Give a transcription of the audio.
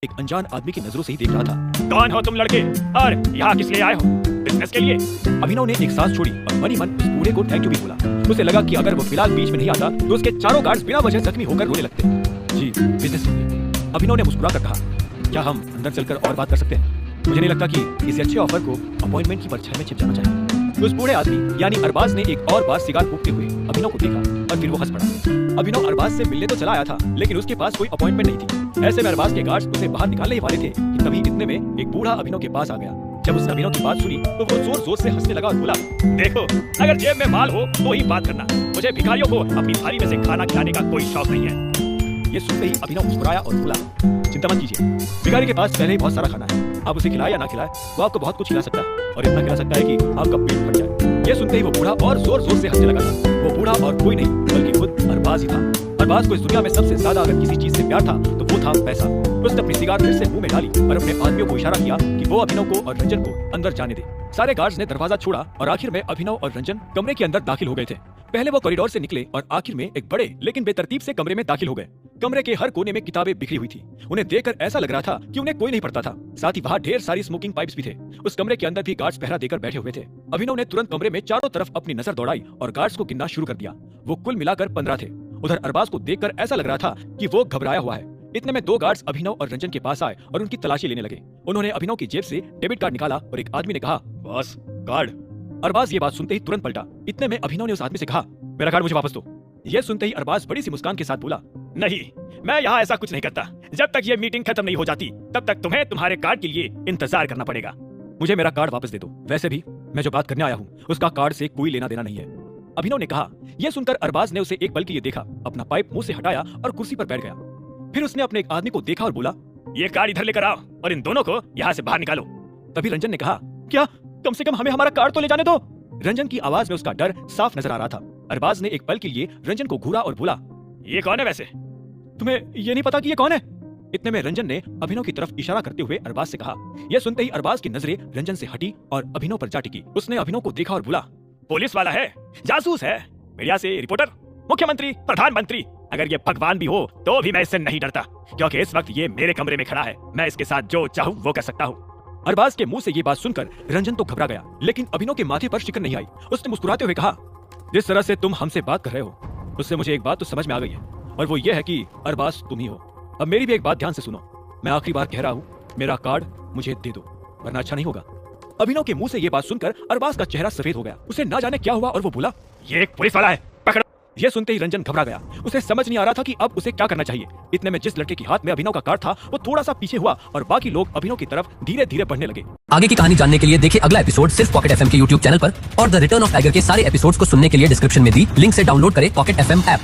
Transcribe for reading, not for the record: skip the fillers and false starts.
एक अनजान आदमी की नजरों से ही देख रहा था। कौन हो तुम लड़के और यहाँ किस लिए आए हो? बिजनेस के लिए? अभिनव ने एक सांस छोड़ी और मनी मन उस बूढ़े को थैंक यू भी बोला। उसे लगा कि अगर वो फिलहाल बीच में नहीं आता तो उसके चारों गार्ड्स बिना वजह जख्मी होकर रोने लगते। जी बिजनेस के लिए। अभिनव ने मुस्कुरा कर कहा, क्या हम अंदर चलकर और बात कर सकते हैं? मुझे नहीं लगता कि इस अच्छे ऑफर को अपॉइंटमेंट की परछाई में छिप जाना चाहिए। उस बूढ़े आदमी यानी अरबाज ने एक और बार सिगार फूंकते हुए अभिनव को देखा और फिर वो हंस पड़ा। अभिनव अरबाज से मिलने तो चला आया था, लेकिन उसके पास कोई अपॉइंटमेंट नहीं थी। ऐसे में अरबाज के गार्ड्स उसे बाहर निकालने ही वाले थे कि तभी इतने में एक बूढ़ा अभिनव के पास आ गया। जब उसने अभिनव की बात सुनी तो वो जोर जोर से हंसने लगा और बोला, देखो, अगर जेब में माल हो तो ही बात करना। मुझे भिखारियों को अपनी थाली में से खाना खिलाने का कोई शौक नहीं है। ये सुनते ही अभिनव मुस्कुराया और बोला, चिंता मत कीजिए, भिखारी के पास पहले ही बहुत सारा खाना है। आप उसे खिलाए या ना खिलाए, वो आपको बहुत कुछ खिला सकता है और इतना खिला सकता है कि आपका पेट भर जाए। ये सुनते ही वो बूढ़ा और जोर जोर से हंसने लगा। वो बूढ़ा और कोई नहीं बल्कि खुद अरबाज ही था। अरबाज को इस दुनिया में सबसे ज्यादा अगर किसी चीज से प्यार था तो वो था पैसा। उसने अपनी सिगार फिर से मुंह में डाली और अपने आदमियों को इशारा किया कि वो अभिनव को और रंजन को अंदर जाने दे। सारे गार्ड्स ने दरवाजा छोड़ा और आखिर में अभिनव और रंजन कमरे के अंदर दाखिल हो गए थे। पहले वो कॉरिडोर से निकले और आखिर में एक बड़े लेकिन बेतरतीब से कमरे में दाखिल हो गए। कमरे के हर कोने में किताबें बिखरी हुई थी। उन्हें देखकर ऐसा लग रहा था कि उन्हें कोई नहीं पढ़ता था। साथ ही वहाँ ढेर सारी स्मोकिंग पाइप्स भी थे। उस कमरे के अंदर भी गार्ड्स पहरा देकर बैठे हुए थे। अभिनव ने तुरंत कमरे में चारों तरफ अपनी नजर दौड़ाई और गार्ड्स को गिनना शुरू कर दिया। वो कुल मिलाकर 15 थे। उधर अरबाज को देखकर ऐसा लग रहा था कि वो घबराया हुआ है। इतने में दो गार्ड्स अभिनव और रंजन के पास आए और उनकी तलाशी लेने लगे। उन्होंने अभिनव की जेब से डेबिट कार्ड निकाला और एक आदमी ने कहा, बॉस, कार्ड। अरबाज ये बात सुनते ही तुरंत पलटा। इतने में अभिनव ने उस आदमी से कहा, मेरा कार्ड मुझे वापस दो। यह सुनते ही अरबाज बड़ी सी मुस्कान के साथ बोला, नहीं, मैं यहाँ ऐसा कुछ नहीं करता। जब तक ये मीटिंग खत्म नहीं हो जाती तब तक तुम्हें तुम्हारे कार्ड के लिए इंतजार करना पड़ेगा। मुझे मेरा कार्ड वापस दे दो। वैसे भी मैं जो बात करने आया हूँ उसका कार्ड से कोई लेना देना नहीं है, अभिनव ने कहा। यह सुनकर अरबाज ने उसे एक पल के लिए देखा, अपना पाइप मुंह से हटाया और कुर्सी पर बैठ गया। फिर उसने अपने एक आदमी को देखा और बोला, ये कार्ड इधर लेकर आओ और इन दोनों को यहाँ से बाहर निकालो। तभी रंजन ने कहा, क्या? कम से कम हमें हमारा कार्ड तो ले जाने दो। रंजन की आवाज में उसका डर साफ नजर आ रहा था। अरबाज ने एक पल के लिए रंजन को घूरा और बोला, ये कौन है वैसे? तुम्हें ये नहीं पता कि ये कौन है? इतने में रंजन ने अभिनव की तरफ इशारा करते हुए अरबाज से कहा। यह सुनते ही अरबाज की नजरें रंजन से हटी और अभिनव पर जा टिकी। उसने अभिनव को देखा और बोला, पुलिस वाला है, जासूस है, मीडिया से रिपोर्टर, मुख्यमंत्री, प्रधानमंत्री, अगर ये भगवान भी हो तो भी मैं इससे नहीं डरता, क्योंकि इस वक्त ये मेरे कमरे में खड़ा है। मैं इसके साथ जो चाहूँ वो कर सकता हूँ। अरबाज के मुंह से ये बात सुनकर रंजन तो घबरा गया, लेकिन अभिनव के माथे पर शिकन नहीं आई। उसने मुस्कुराते हुए कहा, जिस तरह से तुम हमसे बात कर रहे हो उससे मुझे एक बात तो समझ में आ गई है, और वो ये है कि अरबाज तुम ही हो। अब मेरी भी एक बात ध्यान से सुनो, मैं आखिरी बार कह रहा हूँ, मेरा कार्ड मुझे दे दो, वरना अच्छा नहीं होगा। अभिनव के मुंह से ये बात सुनकर अरबाज का चेहरा सफेद हो गया। उसे ना जाने क्या हुआ और वो बोला, ये एक पुलिस वाला है, पकड़ो। यह सुनते ही रंजन घबरा गया। उसे समझ नहीं आ रहा था कि अब उसे क्या करना चाहिए। इतने में जिस लड़के के हाथ में अभिनव का कार्ड था वो थोड़ा सा पीछे हुआ और बाकी लोग अभिनव की तरफ धीरे धीरे बढ़ने लगे। आगे की कहानी जानने के लिए देखिए अगला एपिसोड सिर्फ पॉकेट एफएम के यूट्यूब चैनल पर, और द रिटर्न ऑफ टाइगर के सारे एपिसोड्स को सुनने के लिए डिस्क्रिप्शन में दी लिंक से डाउनलोड करें पॉकेट एफएम ऐप।